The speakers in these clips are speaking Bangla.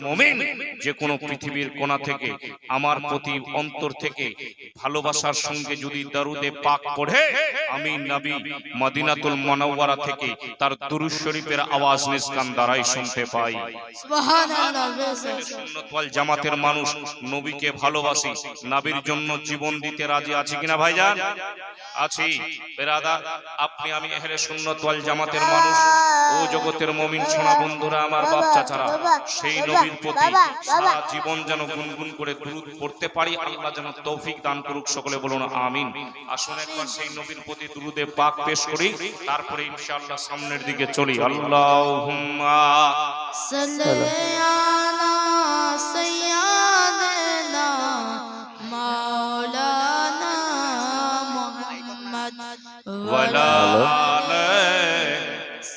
মুমিন যে কোনো পৃথিবীর কোণা থেকে আমার প্রতি অন্তর থেকে ভালোবাসার সঙ্গে যদি দরুদে পাক পড়ে, আমি নবী মদিনাতুল মুনাওয়ারা থেকে তার দুরূদ শরীফের আওয়াজ নিষ্কান দ্বারাই শুনতে পাই। সুবহানাল্লাহ। সুন্নাত ওয়াল জামাতের মানুষ নবীকে ভালোবাসি, নবীর জন্য জীবন দিতে রাজি আছি কিনা ভাইজান? আছি। বেরাদার, আপনি আমি আহলে সুন্নাত ওয়াল জামাতের মানুষ, ও জগতের মুমিন সোনা বন্ধুরা, আমার বাপ চাচারা, সেই নবীর প্রতি সারা জীবন যেন গুনগুন করে দুরূদ পড়তে পারি, আল্লাহ যেন তৌফিক দান করুক। সকলে বলুন আমিন। আসুন একবার সেই নবীর প্রতি দুরূদে পাক পেশ করি, তারপরে ইনশাআল্লাহ সামনের দিকে চলি। আল্লাহুম্মা সাল্লি আলা সাইয়্যিদিনা মাওলানা মুহাম্মদ ওয়ালা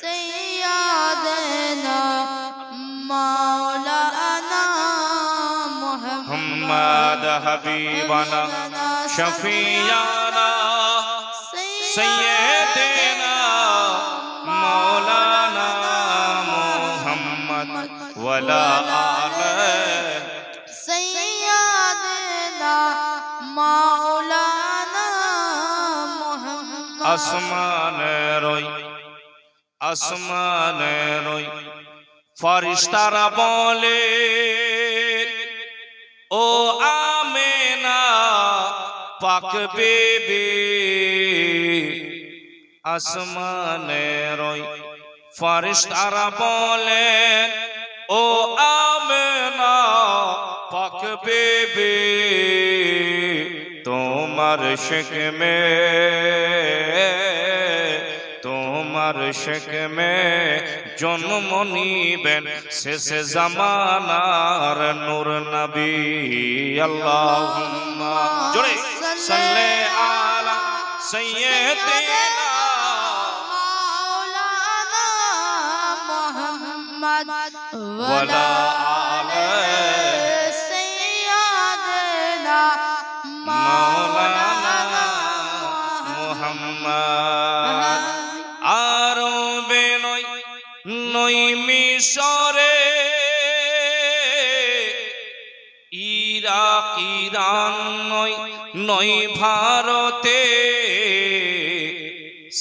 সাইয়্যিদিনা মাওলানা মুহাম্মদ হাবিবানা শফিয়ানা সাইয়্যিদিনা মাওলানা মুহাম্মদ ওয়ালা আলে সাইয়্যিদিনা মাওলানা মুহাম্মদ। আসমানে রই ফেরেশতারা বলে, ও আমেনা পাক বেবি। আসমানে রই ফেরেশতারা বলেন, ও আমেনা পাক বেবি, তোমার শিকমে জন্ম নিবেন শেষে জামানার নূর নবী। আল্লাহুম্মা জোরে সাল্লি আলা সাইয়্যিদিনা মাওলানা মুহাম্মদ ওয়ালা আলে সাইয়্যিদিনা মাওলানা মুহাম্মদ। আরবে নই মিশরে, ইরাক ইরান নই ভারতে,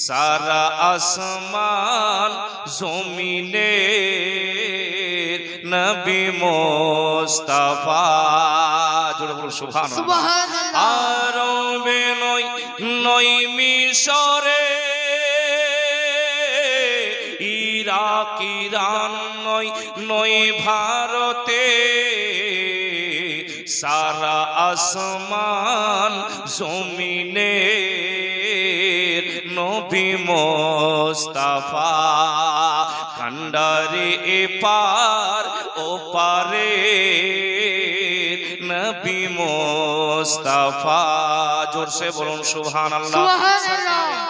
সারা আসমান জমিনে নবী মুস্তাফা। জোরে বলো সুবহানাল্লাহ। আরবে নই মিশরে, ইরাক ইরান নই ভারতে, সারা আসমান জমিনে নবী মুস্তাফা। কান্ডারে এপার ওপারে নবী মুস্তাফা। जोर से बोलो सुभान अल्लाह।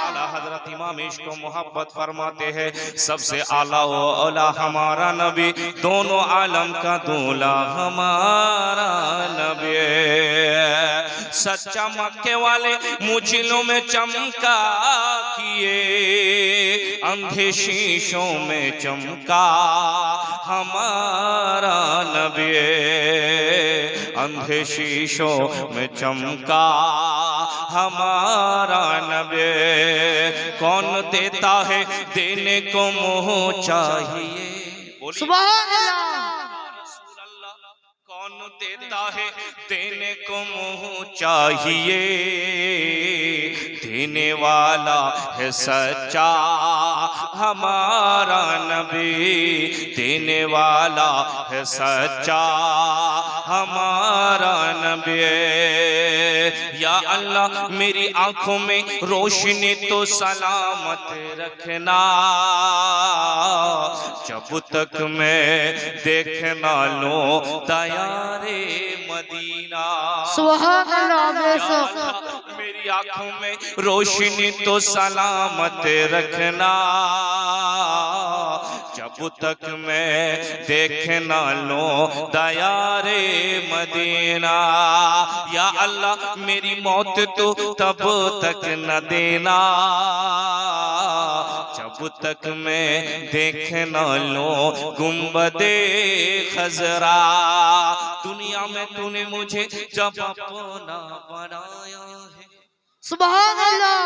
आला हजरत इमाम इश्क व मोहब्बत फरमाते हैं, सबसे आला व औला हमारा नबी, दोनों आलम का दूल्हा हमारा नबी। सच्चा मक्के वाले मुझिलों में चमका किए, अंधे शीशों में चमका हमारा नबी, अंधे शीशों में चमका हमारा नबी। कौन देता है देने को मोह चाहिए, सुभान अल्लाह। कौन देता है देने को मोह चाहिए, देने वाला है सच्चा हमारा नबी, देने वाला है सच्चा हमारा नबी। या अल्लाह मेरी आंखों में रोशनी तो सलामत रखना, जब तक मैं देखना लो दयारे मदीना। सुभान अल्लाह। मेरी आंखों में रोशनी तो सलामत रखना, जब तक मैं देखना लो दयारे मदीना। या अल्लाह मेरी मौत तो तब तक न देना, जब तक मैं देख न लो गुंबदे खजरा। दुनिया में तूने मुझे जब अपना बनाया है। सुभान अल्लाह।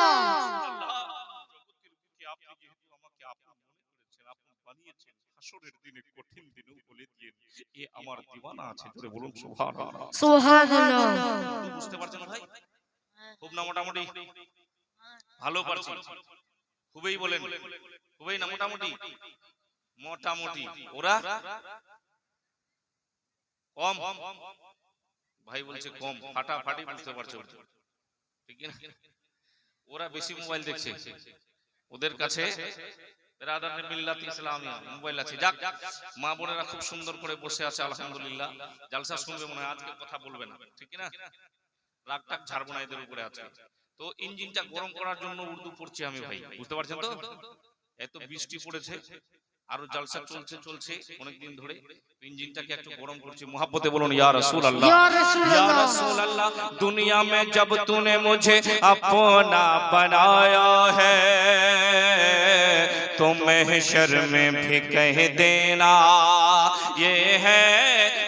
সুবহান আল্লাহ। বুঝতে পারছেন ভাই? খুব না মোটামুটি ভালো পারছি, খুবই বলেন, খুবই না মোটামুটি, মোটামুটি ওরা কম, ভাই বলছে কম, ফাটাফাটি বুঝতে পারছো, ঠিক না? ওরা বেশি মোবাইল দেখছে, ওদের কাছে বেরাদার মিল্লাত ইসলামিয়া মোবাইল আছে। যাক, মা বোনেরা খুব সুন্দর করে বসে আছে আলহামদুলিল্লাহ। জালসা শুনবে মনে হয়, আজকে কথা বলবে না, ঠিক না? রাগ টাক ঝাড়বো না এদের উপরে আছে। তো ইঞ্জিনটা গরম করার জন্য উর্দু পড়ছি আমি ভাই, বুঝতে পারছেন তো? এত বৃষ্টি পড়েছে, আরো জালসা চলছে চলছে অনেকদিন ধরে, ইঞ্জিনটাকে একটু গরম করছি। মুহাব্বতে বলুন ইয়া রাসূলুল্লাহ, ইয়া রাসূলুল্লাহ। या रसूल अल्लाह, दुनिया में जब तूने मुझे अपना बनाया है तो महशर में भी कह देना ये है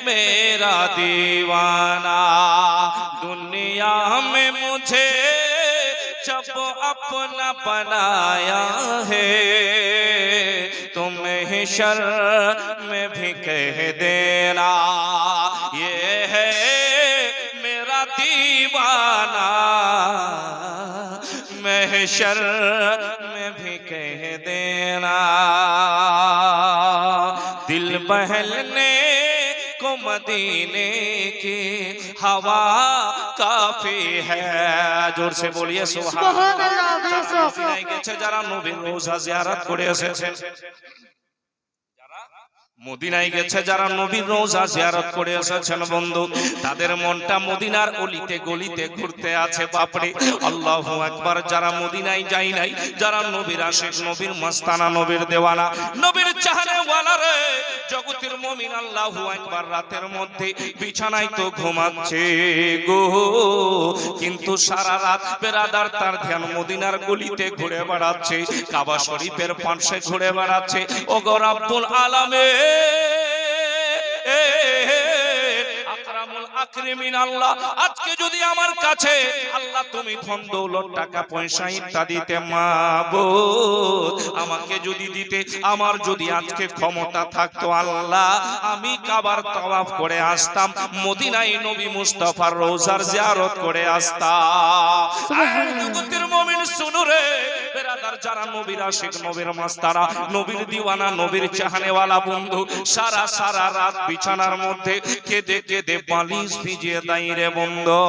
मेरा दीवाना। दुनिया में मुझे जब अपना बनाया है तो महशर में भी कह देना ये है मेरा दीवाना। महशर में भी कह देना दिल बहलने को मदीने की हवा काफी है। जोर से बोलिए सुभान अल्लाह। मदीनाয় গেছে যারা নবীর রওজা জিয়ারত করে এসেছেন, মদিনায় গেছে যারা নবীর রওজা জিয়ারত করে এসেছেন বন্ধু, তাদের মনটা মদিনার অলিতে গলিতে ঘুরতে আছে। বাপরে আল্লাহু আকবার। যারা মদিনায় যায় নাই, যারা নবীর আশিক, নবীর মাস্তানা, নবীর দেওয়ানা, নবীর চাহনেওয়ালা রে জগতের মুমিন, আল্লাহু আকবার। রাতের মধ্যে বিছানায় তো ঘুমাচ্ছে গো, কিন্তু সারা রাত বেরাদার তার ধ্যান মদিনার গলিতে ঘুরে বেড়াচ্ছে, কাবা শরীফের পাশে ঘুরে বেড়াচ্ছে। ও গো রব্বুল আলামিন, আকরামুল আকরামিন আল্লাহ, আজকে যদি আমার কাছে আল্লাহ তুমি ধন দৌলত টাকা পয়সা ইত্যাদিতে মাবুদ আমাকে যদি দিতে, আমার যদি আজকে ক্ষমতা থাকতো আল্লাহ, আমি কাবার তাওয়াফ করে আসতাম, মদিনায় নবী মুস্তাফার রওজার জিয়ারত করে আসতাম। জগতের মুমিন শুনো রে বেরাদার, যারা নবীর আশিক, নবীর মাস্তারা, নবীর দিওয়ানা, নবীর চাহনেওয়ালা বন্ধু, সারা সারা রাত বিছানার মধ্যে কেঁদে কেঁদে বালিশ ভিজিয়ে দেয় রে বন্ধু।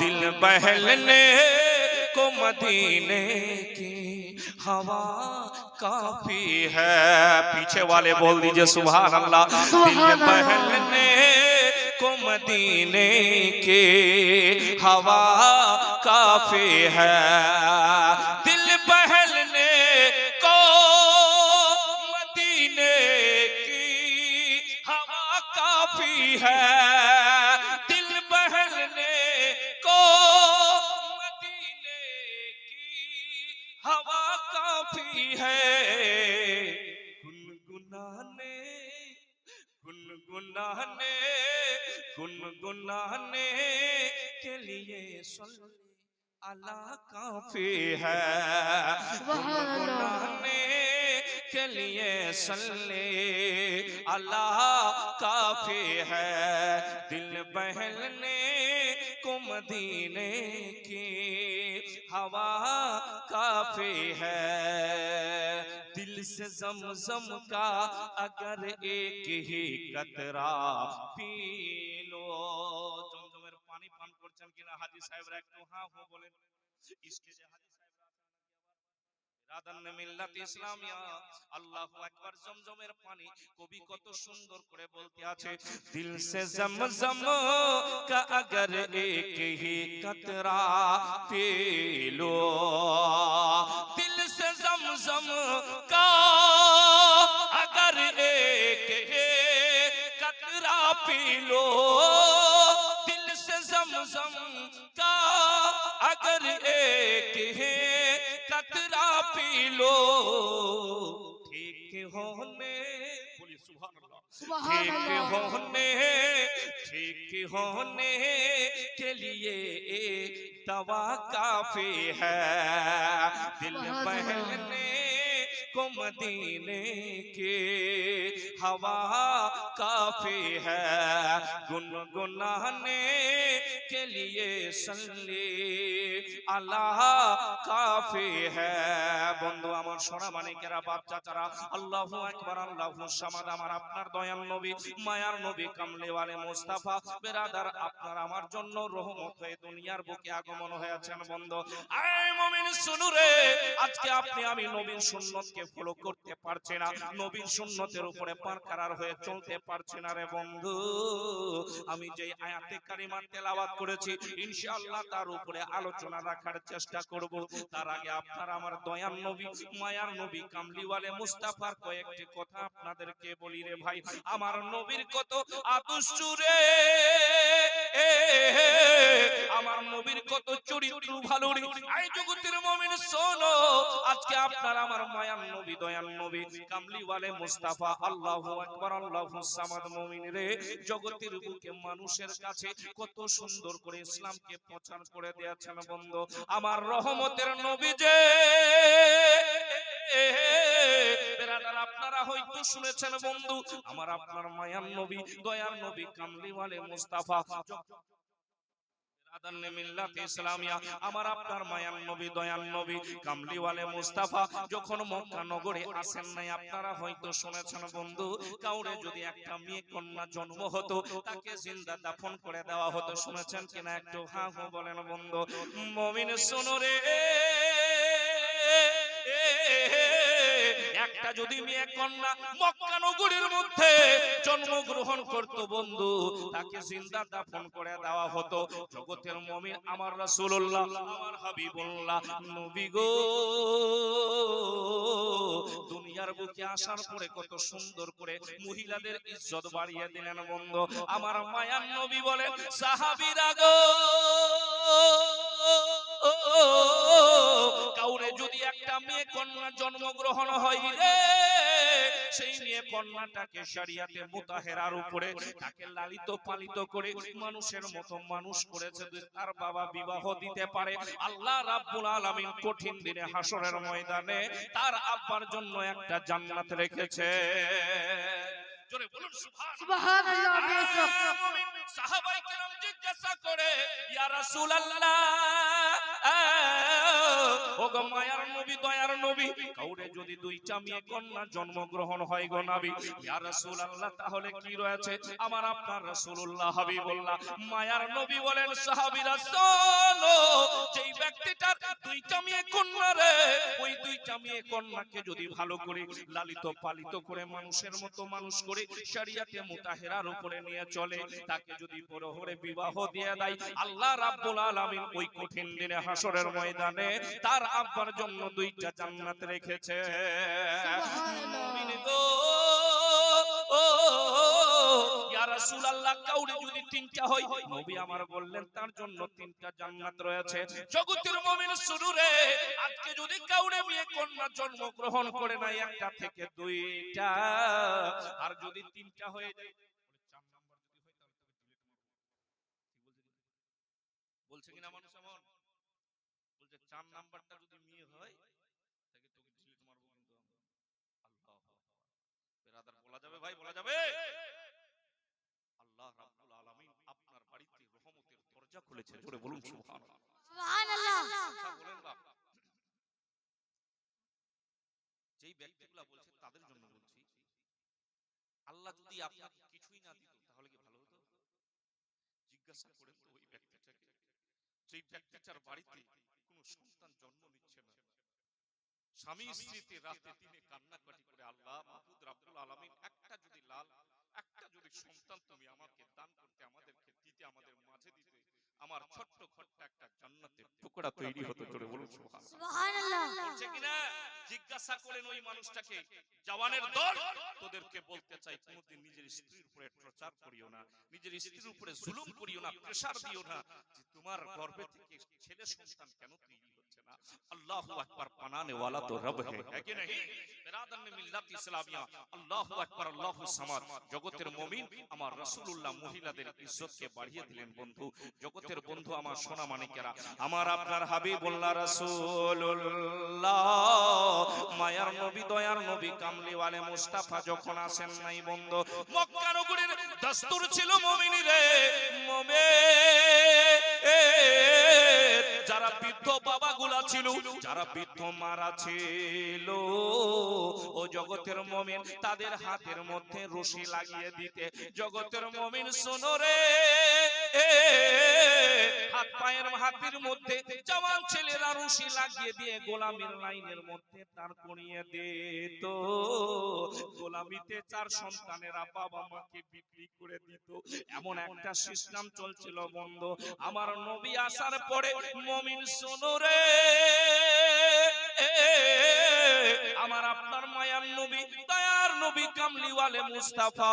দিল বহলনে को मदीने की हवा काफी है। पीछे वाले बोल दीजिए सुभान अल्लाह। दिल बहलने को मदीने की हवा काफी है। दिल बहलने को मदीने की हवा काफी है। दिल बहलने को हवा काफी है। गुनगुनाने गुनगुनाने गुनगुनाने के लिए सल्ले अला काफी है। गुनगुनाने के लिए सल्ले अला काफी है। दिल बहलने को मदीने की हवा काफी है। दिल से जमजम का अगर एक ही कतरा पी लो। জমজমের পানি পান করছেন কিনা হাজী সাহেবরা একটু হ্যাঁ হো বলেন। इसके যে হাজী সাহেবরা রাদান মিল্লাত ইসলামিয়া, আল্লাহু আকবার। জমজমের পানি কবি কত সুন্দর করে বলতে আছে, দিল সে জমজম কা अगर एक ही कतरा पी लो। दिल से जमजम का अगर एक ही कतरा पी लो। दिल से जमजम का अगर एक है कतरा पी लो ठीक होने बोलिए सुभान अल्लाह सुभान अल्लाह ठीक होने के लिए एक दवा काफी है दिल बहलने को मदीने के हवा काफी है गुनगुनाने के लिए सल्ली अला काफी है বন্ধু আমার সোনা মানিকেরা বাপ চাচারা আল্লাহু আকবার আল্লাহু সামাদ আমার আপনার দয়াল নবী মায়ার নবী কামলিওয়ালে মুস্তাফা বেরাদার আপনার আমার জন্য রহমত হয়ে দুনিয়ার বুকে আগমন হয়েছেন বন্ধু আয় মুমিন শুনো রে আজকে আপনি আমি নবীর সুন্নতকে ফলো করতে পারছি না নবীর সুন্নতের উপরে পারকারার হয়ে চলতে পারছি না রে বন্ধু আমি যে আয়াতে কারিমা তেলাওয়াত করেছি ইনশাআল্লাহ তার উপরে আলোচনা রাখার চেষ্টা করব তার আগে আপনার আমার দয়াল নবী মায়ার নবী কামলিওয়ালে মুস্তাফার কয়েকটি কথা আপনাদেরকে বলি রে ভাই আমার নবীর কত আদর্শ রে আমার নবীর কত চরিত্র ভালো রে এই জগতের মুমিন শোনো আজকে আপনার আমার মায়ার নবী দয়াল নবী কামলিওয়ালে মুস্তাফা আল্লাহু আকবার আল্লাহু সামাদ মুমিন রে জগতের বুকে মানুষের কাছে কত সুন্দর করে ইসলামকে প্রচার করে দিয়েছেন বন্ধু আমার রহমতের নবী যে বেরাদার আপনারা হয়তো শুনেছেন বন্ধু আমার আপনার মায়ার নবী দয়ার নবী কামলিওয়ালে মুস্তাফা আমার আপনার মায়ার নবী দয়াল নবী কামলিওয়ালে মুস্তাফা যখন মক্কা নগরে আসেন নাই আপনারা হয়তো শুনেছেন বন্ধু কাউরে যদি একটা মেয়ে কন্যা জন্ম হতো তাকে জিন্দা দাফন করে দেওয়া হতো শুনেছেন কিনা একটু হ্যাঁ হ্যাঁ বলেন বন্ধু মুমিন শোনো রে একটা যদি মেয়ে কন্যা মক্কা নগরীর মধ্যে জন্মগ্রহণ করত বন্ধু তাকে জিন্দা দাফন করে দেওয়া হতো জগতের মুমিন আমার রাসূলুল্লাহ আমার হাবিবুল্লাহ নবী গো দুনিয়ার বুকে আসার পরে কত সুন্দর করে মহিলাদের ইজ্জত বাড়িয়ে দিলেন বন্ধু আমার মায়ার নবী বলেন সাহাবীরা গো কাউরে যদি একটা মেয়ে কন্যা জন্মগ্রহণ হয় রে সেই মেয়ে কন্যাটাকে শরিয়াতে মুতাহেরার উপরে তাকে লালিত পালিত করে মানুষের মতো মানুষ করেছে তার বাবা বিবাহ দিতে পারে আল্লাহ রাব্বুল আলামিন কঠিন দিনে হাসরের ময়দানে তার আব্বার জন্য একটা জান্নাত রেখেছে জোরে বলুন সুবহানাল্লাহ সাহাবায়ে কেরাম জিজ্ঞাসা করে ইয়া রাসূলুল্লাহ ওগো মায়ার নবী দয়ার নবী কাউরে যদি দুইটা মেয়ে কন্যা জন্মগ্রহণ হয় গো নবী ইয়া রাসূলুল্লাহ তাহলে কি রয়েছে আমার আপনার রাসূলুল্লাহ হাবিবুল্লাহ মায়ার নবী বলেন সাহাবীরা শোনো যেই ব্যক্তিটার দুইটা মেয়ে কন্যা রে ওই দুইটা মেয়ে কন্যাকে যদি ভালো করে লালিত পালিত করে মানুষের মতো মানুষ করে শরিয়াতে মুতাহেরার উপরে নিয়ে চলে তাকে যদি পরহরে বিবাহ দিয়ে দেয় আল্লাহ রাব্বুল আলামিন ওই কঠিন দিনে হাসরের ময়দানে তার আব্বার জন্য দুইটা জান্নাত রেখেছে মুমিন গো ইয়া রাসূলুল্লাহ কাউরে যদি তিনটা হয় নবী আমার বললেন তার জন্য তিনটা জান্নাত রয়েছে জগতের মুমিন শুনো রে আজকে যদি কাউরে মেয়ে কন্যা জন্মগ্রহণ করে না একটা থেকে দুইটা আর যদি তিনটা হয়ে যায় চার নাম্বার যদি হয় তাহলে তোকে ডিলিট মারবো বলছে কিনা মানুষ এমন বলছে চার নাম্বারটা যদি মেয়ে হয় তাকে তোকে ডিলিট মারবো কিন্তু আল্লাহু আকবার বেরাদার বলা যাবে ভাই বলা যাবে আল্লাহ রাব্বুল আলামিন আপনার বাড়িতে রহমতের দরজা খুলেছে জোরে বলুন সুবহানাল্লাহ সুবহানাল্লাহ আচ্ছা বলেন বাপ যেই ব্যক্তিগুলো বলছে তাদের জন্য বলছি আল্লাহ যদি আপনাকে কিছুই না দিত তাহলে কি ভালো হতো জিজ্ঞাসা করেন তো ওই ব্যক্তিটাকে যেই ব্যক্তিটার বাড়িতে কোনো সন্তান জন্ম নিচ্ছে না স্বামী স্ত্রীতে রাতে দিনে কান্নাকাটি করে আল্লাহ মাহবুব রাব্বুল আলামিন একটা যদি লাল একটা যদি সন্তান তুমি আমাকে দান করতে আমাদেরকে দিতে আমাদের মাঝে দিতে আমার ছোট্ট ছোট্ট একটা জান্নাতের টুকরা তৈরি হতো জোরে বলুন সুবহানাল্লাহ সুবহানাল্লাহ বলছে কিনা জিজ্ঞাসা করেন ওই মানুষটাকে, জওয়ানের দল, তোদেরকে বলতে চাই কোনোদিন নিজের স্ত্রীর উপরে প্রচার করিও না, নিজের স্ত্রীর উপরে জুলুম করিও না, প্রেসার দিও না যে তোমার গর্ভে থেকে ছেলে সন্তান কেন তৈরি হচ্ছে না। আল্লাহু আকবার, পানানে ওয়ালা তো রব है कि नहीं? বিরাদান মিল্লাত ইসলামিয়া, আল্লাহু আকবার, আল্লাহু সামাদ। জগতের মুমিন আমার রাসূলুল্লাহ মহিলাদের ইজ্জতকে বাড়িয়ে দিলেন বন্ধু। জগতের বন্ধু আমার সোনা মানিকেরা, আমার আপনার হাবিবুল্লাহ রাসূলুল্লাহ মায়ার নবী, দয়ার নবী, কামলিওয়ালে মুস্তাফা যখন আসেন নাই বন্ধু, মক্কা নগরীর দস্তুর ছিল মুমিনিরে, মুমিন যারা বৃদ্ধ বাবাগুলা ছিল, যারা বৃদ্ধ মারা ছিল, ও জগতের মুমিন তাদের হাতের মধ্যে রশি লাগিয়ে দিতে। জগতের মুমিন শোনো রে, হাত পায়ের হাতের মধ্যে জওয়ান ছেলেরা রশি লাগিয়ে দিয়ে গোলামীর লাইনের মধ্যে দাঁড় করিয়ে দিত। গোলামিতে 4 সন্তানেরা বাবা মাকে বিক্রি করে দিত। এমন একটা সিস্টেম চলছিল বন্ধু। আমার নবী আসার পরে মুমিন শোনো রে, আমার আপনার মায়ার নবী, দয়ার নবী, কামলিওয়ালে মুস্তাফা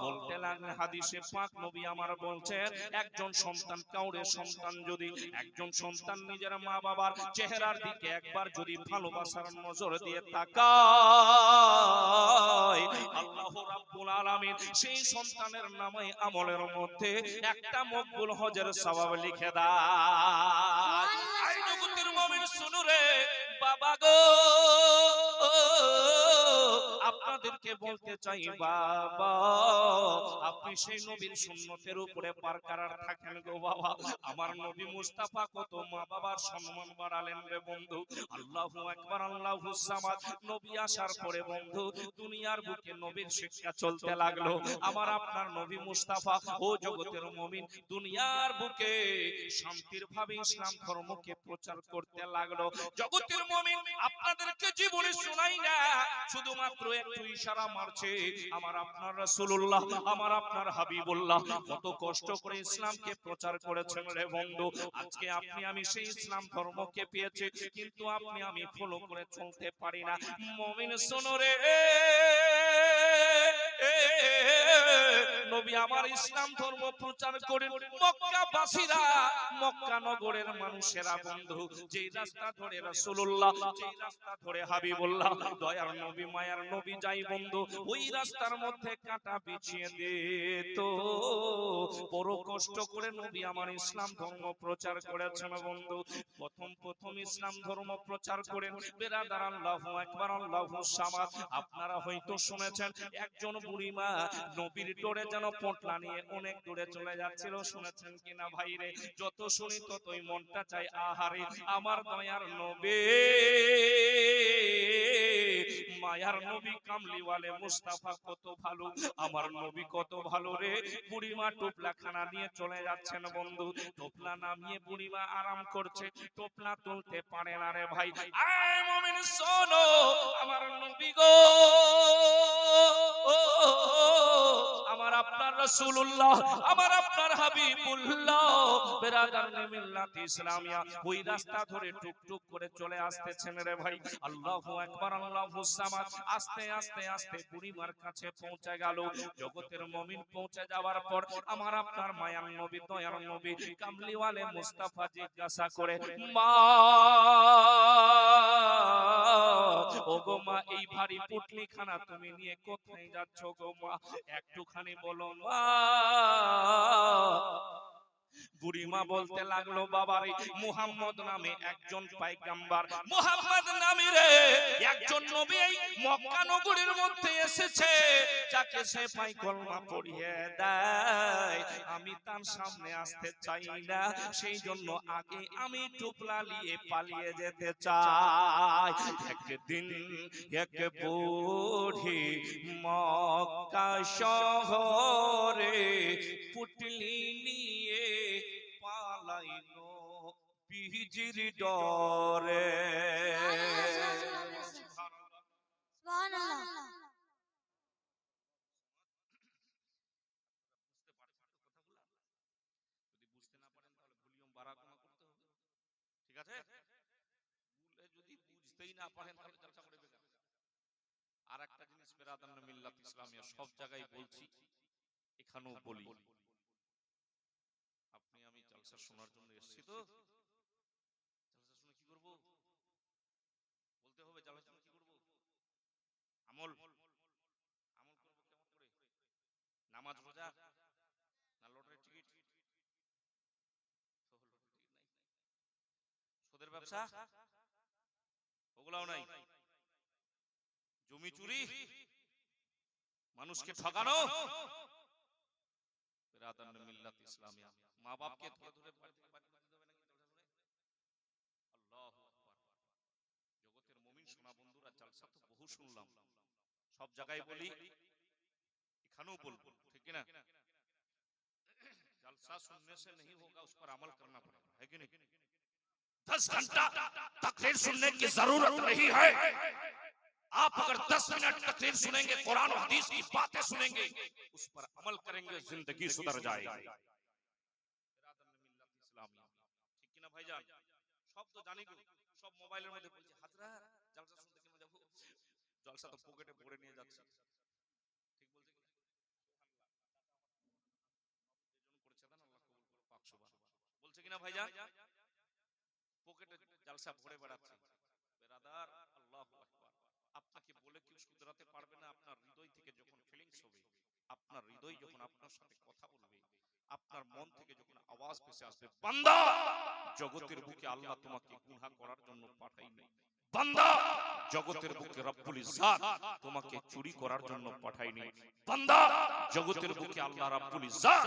বলতে লাগলেন, হাদিসে পাক নবী আমার বলছেন, একজন সন্তান, কাউরে সন্তান যদি, একজন সন্তান নিজের মা বাবার চেহারার দিকে একবার যদি ভালোবাসার নজর দিয়ে তাকায়, আল্লাহ রাব্বুল আলামিন সেই সন্তানের নামে আমলের মধ্যে একটা মকবুল হজের সওয়াব লিখে দেয়। এই জগতের মুমিন শুনো রে বাবা গো, আপনাদেরকে বলতে চাই বাবা, আপনি সেই নবীর সুন্নতের উপরে পারকারার থাকেন গো বাবা। আমার নবী মুস্তাফা কত মা বাবার সম্মান বাড়ালেন রে বন্ধু। আল্লাহু আকবার, আল্লাহু সামাদ। নবী আসার পরে বন্ধু দুনিয়ার বুকে নবীর শিক্ষা চলতে লাগলো। আমার আপনার নবী মুস্তাফা ও জগতের মুমিন দুনিয়ার বুকে শান্তির ভাবে ইসলাম ধর্মকে প্রচার করতে লাগলো। জগতের মুমিন আপনাদেরকে জীবনে শোনাই না, শুধুমাত্র একটু ইশারা মারছে। আমার আপনার রাসূলুল্লাহ, আমার আপনার হাবিবুল্লাহ কত কষ্ট করে ইসলামকে প্রচার করেছেন রে বন্ধু। আজকে আপনি আমি সেই ইসলাম ধর্মকে পেয়েছি, কিন্তু আপনি আমি ফলো করে চলতে পারি না। মুমিন শোনো রে, নবী আমার ইসলাম ধর্ম প্রচার করেন, মক্কাবাসীরা, মক্কা নগরের মানুষেরা বন্ধু যেই রাস্তা ধরে রাসূলুল্লাহ, যেই রাস্তা ধরে হাবিবুল্লাহ, দয়ার নবী, মায়ার নবী যাই বন্ধু, ওই রাস্তার মধ্যে কাঁটা বিছিয়ে দিত। বড় কষ্ট করে নবী আমার ইসলাম ধর্ম প্রচার করেছেন বন্ধু। প্রথম ইসলাম ধর্ম প্রচার করেন বেরাদার, আল্লাহু আকবার, আল্লাহু সামাদ। আপনারা হয়তো শুনেছেন একজন বুড়িমা নবীর ডোরে যেন পোটলা নিয়ে অনেক দূরে চলে যাচ্ছিল। শুনেছেন কিনা ভাই রে? যত শুনি ততই মনটা চাই, আহারে আমার দয়ার নবী, মায়ার নবী, কামলিওয়ালে মুস্তাফা কত ভালো, আমার নবী কত ভালো রে। বুড়িমা টোপলা খানা নিয়ে চলে যাচ্ছেন বন্ধু। টোপলা নামিয়ে বুড়িমা আরাম করছে, টোপলা তুলতে পারে না রে ভাই। আয় মুমিন শোনো, আমার নবী গো, আমার আপনার রাসূলুল্লাহ, আমার আপনার হাবিবুল্লাহ, বেরাদারনে মিল্লাত ইসলামিয়া ওই রাস্তা ধরে টুকটুক করে চলে আসতেছেন রে ভাই। আল্লাহু আকবার, আল্লাহু সামাদ। আস্তে আস্তে আস্তে বুড়িমার কাছে পৌঁছে গেল। জগতের মুমিন পৌঁছে যাওয়ার পর আমার আপনার মায়ার নবী, দয়ার নবী, কামলিওয়ালে মুস্তাফা জিজ্ঞাসা করে, মা ও গো মা, এই ভারী পুটলি খানা তুমি নিয়ে কোথায় যাচ্ছ গো মা? একটুখানি বলো মা। বুড়িমা বলতে লাগলো, বাবারে মুহাম্মদ নামে একজন পয়গম্বর, মুহাম্মদ নামে রে একজন নবী এই মক্কা নগরীর মধ্যে এসেছে, যাকে সে পাই কলমা পড়িয়ে দেয়। আমি তার সামনে আসতে চাই না, সেই জন্য আগে আমি টুপলা নিয়ে পালিয়ে যেতে চাই। একদিন এক বুড়ি মক্কা শহরে পুটলি নিয়ে পালাইনো বিজির ডরে। সুবহানাল্লাহ। বুঝতে পারছেন তো কথাগুলো? যদি বুঝতে না পারেন তাহলে ভলিউম বাড়া কমা করতে হবে, ঠিক আছে? যদি বুঝতে বুঝতেই না পারেন তাহলে জলসা করে বেকার। আর একটা জিনিস বেরাদান মিল্লাত ইসলামিয়া সব জায়গায় বলছি, এখানেও বলি, আপনি আমি জলসা শোনার জন্য এসেছি তো, জলসা শুনে কি করব? বলতে হবে জলসা শুনে কি করব? আমল আমল করব কেমন করে? নামাজ রোজা না লটারি টিকিট? তো লটারি টিকিট নাই, সুদের ব্যবসা ওগুলাও নাই, জমি চুরি, মানুষকে ঠকানো, বেরাদান মিল্লাত ইসলামিয়া মা বাপকে ধরে ধরে বাড়ি থেকে বাড়ি করে দিতে হবে নাকি জলসা শুনে? আল্লাহু আকবার। জগতের মুমিন সোনা বন্ধুরা, জলসা তো বহু শুনলাম, সব জায়গায় বলি, এখানেও বলবো, ঠিক কি না? जलसा सुनने से नहीं होगा, उस पर अमल करना पड़ेगा, है कि नहीं? 10 घंटा तकरीर सुनने की जरूरत नहीं है। आप अगर 10 मिनट तकरीर सुनेंगे, कुरान और हदीस की बातें सुनेंगे, उस पर अमल करेंगे, जिंदगी सुधर जाएगी। ঠিক কিনা ভাইজান? সব তো জানি গো, সব মোবাইলের মধ্যে বলছে হাজরাত জলসা শুনতে কেন যাব, জলসা তো পকেটে ভরে নিয়ে যাচ্ছে, ঠিক বলছে কি? বলছে কিনা ভাইজান? পকেটে জলসা ভরে বেড়াচ্ছে। বেরাদার, আল্লাহু আকবার। আপনাকে বলে কেউ শুধরাতে পারবে না। আপনার হৃদয় থেকে যখন ফিলিংস হবে, আপনার হৃদয় যখন আপনার সাথে কথা বলবে, আপনার মন থেকে যখন আওয়াজ ভেসে আসবে, বান্দা জগতের বুকে আল্লাহ তোমাকে গুনাহ করার জন্য পাঠায়নি, বান্দা জগতের বুকে রব্বুল ইজ্জাত তোমাকে চুরি করার জন্য পাঠায়নি, বান্দা জগতের বুকে আল্লাহ রব্বুল ইজ্জাত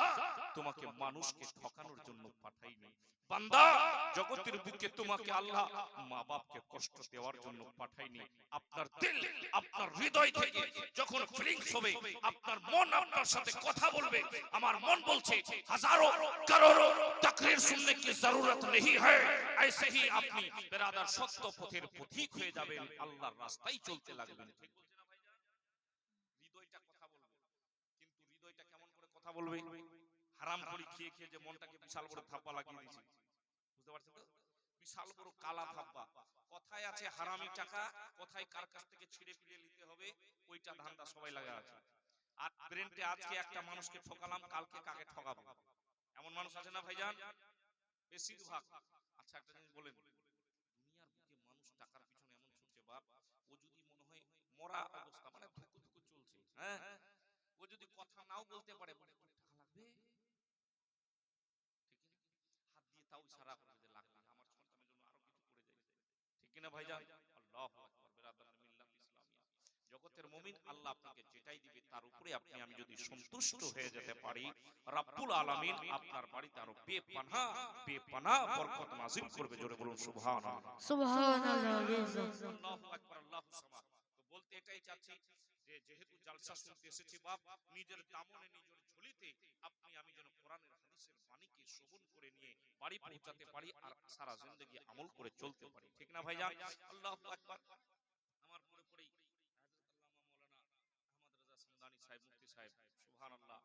তোমাকে মানুষকে ঠকানোর জন্য পাঠায়নি, বান্দা জগতের বুকে তোমাকে আল্লাহ মা বাপকে কষ্ট দেওয়ার জন্য পাঠায়নি। আপনার দিল, আপনার হৃদয় থেকে যখন ফিলিংস হবে, আপনার মন আপনার সাথে কথা বলবে, আমার মন বলছে হাজারো করোড়ো তাকরীর শুননে কি জরুরত नहीं है, ऐसे ही আপনি বেরাদার সত্য পথের পথিক হয়ে যাবেন, আল্লাহর রাস্তায় চলতে লাগবেন। ঠিক বলছেন না ভাইজান? হৃদয়টা কথা বলবে, কিন্তু হৃদয়টা কেমন করে কথা বলবে? হারাম করে খেয়ে খেয়ে যে মনটাকে বিশাল বড় থাপ্পা লাগিয়ে দিয়েছে, বুঝতে পারছেন তো? বিশাল বড় কালা থাপ্পা। কথায় আছে হারামি টাকা, কথায় কার কাছ থেকে ছিঁড়ে ফিরে নিতে হবে, ওইটা ধান্দা সবাই লাগা আছে। আর ব্রেনটে আজকে একটা মানুষকে ঠকালাম, কালকে কাকে ঠকাবো, এমন মানুষ আছে না ভাইজান? বেশিরভাগ। আচ্ছা একটা জিনিস বলেন, দুনিয়ার বুকে মানুষ টাকার পিছনে এমন ছুটছে বাপ, ও যদি মনে হয় মরা অবস্থা, মানে ধুকু ধুকু চলছে, হ্যাঁ, ও যদি কথা নাও বলতে পারে, বলে টাকা লাগবে, ঠিক না? হাত দিয়ে তাও ইশারা করে যে লাগবে, আমার সন্তানের জন্য আরো কিছু করে যাই, ঠিক কিনা ভাইজান? আল্লাহু আকবার। বেরাদার মিল্লাত ইসলামিয়া, জগতের মুমিন আল্লাহ আপনাকে যেটাই দিবে তার উপরে আপনি আমি যদি সন্তুষ্ট হয়ে যেতে পারি, রব্বুল আলামিন আপনার বাড়িতে আরো বেপানা বরকত নাযিল করবে। জোরে বলুন সুবহানাল্লাহ। সুবহানাল্লাহ। আল্লাহু আকবার, আল্লাহু সামাদ। তো বলতে এটাই চাচ্ছি যে যেহেতু জলসা শুনতে এসেছি বাপ, নিজের দামনে নিজের ঝুলিতে আপনি আমি যেন কোরআনের হাদিসের বাণীকে শ্রবণ করে নিয়ে বাড়ি পৌঁছাতে পারি আর সারা জিন্দেগি আমল করে চলতে পারি, ঠিক না ভাইজান? আল্লাহু আকবার। আমার পরে পরেই হযরত আল্লামা মাওলানা আহমদ রাজা সামদানি সাহেব, মুফতি সাহেব, সুবহানাল্লাহ,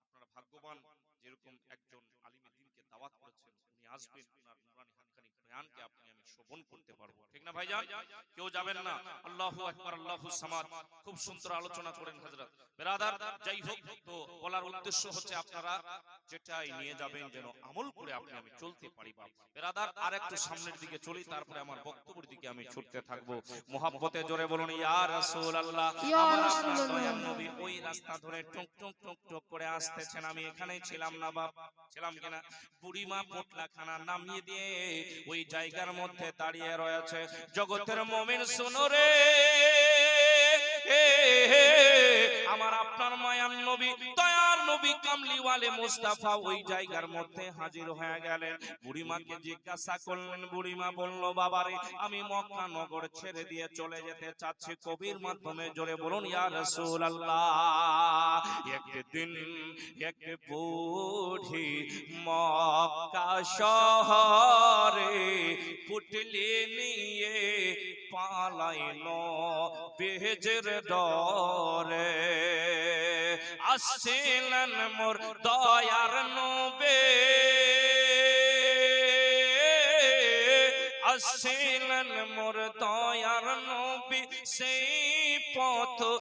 আপনারা ভাগ্যবান, যেরকম একজন আলিমে দ্বীনকে দাওয়াত করেছেন, উনি আসবেন, উনার নুরানি হাক্কানি বয়ানকে আপনি আমি শ্রবণ করতে পারবো, ঠিক না ভাইজান? কেউ যাবেন না। আল্লাহু আকবার, আল্লাহু সামাদ। খুব সুন্দর আলোচনা করেন হযরত। বেরাদার, যাই হোক, তো বলার উদ্দেশ্য হচ্ছে আপনারা যেটাই নিয়ে যাবেন যেন আমল করে আপনি আমি চলতে পারি বাপ। বেরাদার, আর একটু সামনের দিকে চলি, তারপরে আমার বক্তব্যের দিকে আমি ছুটতে থাকবো। মুহাব্বতে জোরে বলুন ইয়া রাসূলুল্লাহ। আমার আপনার দয়ার নবী ওই রাস্তা ধরে টুক টুক টুক টুক করে আসতেছেন, আমি এখানেই ছিলাম না বাপ, ছিলাম কিনা? বুড়িমা পোটলাখানা নামিয়ে দিয়ে ওই জায়গার মধ্যে দাঁড়িয়ে রয়েছে। জগতের মুমিন শোনো রে, আমার আপনার মায়ার নবী, দয়ার নবী, কামলিওয়ালে মুস্তাফা ওই জায়গার মধ্যে হাজির হয়ে গেলেন। বুড়িমাকে জিজ্ঞাসা করলেন, বুড়িমা বলল, বাবারে আমি মক্কা নগর ছেড়ে দিয়ে চলে যেতে চাচ্ছি, কবির মাধ্যমে জোরে বলুন ইয়া রাসূলুল্লাহ। একদিন এক বুড়ি মক্কা শহরে পুটলি নিয়ে পালাইলো বেহেজের ডরে। আসছিলেন মোর দয়ার নবী, আসছিলেন মোর দয়ার সেই পথ